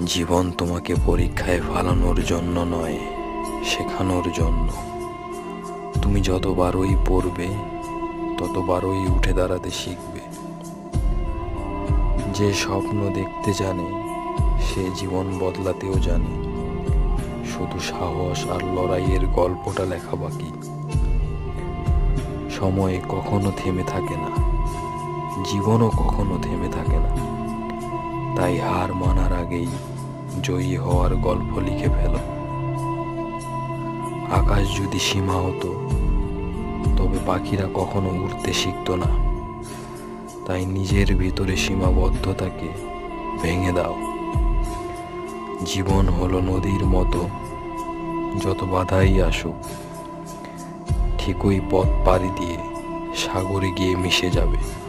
জীবন তোমাকে পরীক্ষায় ফালানোর জন্য নয়, শেখানোর জন্য। তুমি যতবারই পড়বে ততবারই উঠে দাঁড়াতে শিখবে। যে স্বপ্ন দেখতে জানে সে জীবন বদলাতেও জানে। শুধু সাহস আর লড়াইয়ের গল্পটা লেখা বাকি। সময় কখনো থেমে থাকে না, জীবনও কখনো থেমে থাকে না। তাই হার মানার আগেই জয়ী হওয়ার গল্প লিখে ফেলো। আকাশ যদি সীমা হতো তবে পাখিরা কখনো উড়তে শিখতো না। তাই নিজের ভিতরে সীমাবদ্ধতাকে ভেঙে দাও। জীবন হলো নদীর মতো, যত বাধাই আসুক ঠিকই পথ পাড়ি দিয়ে সাগরে গিয়ে মিশে যাবে।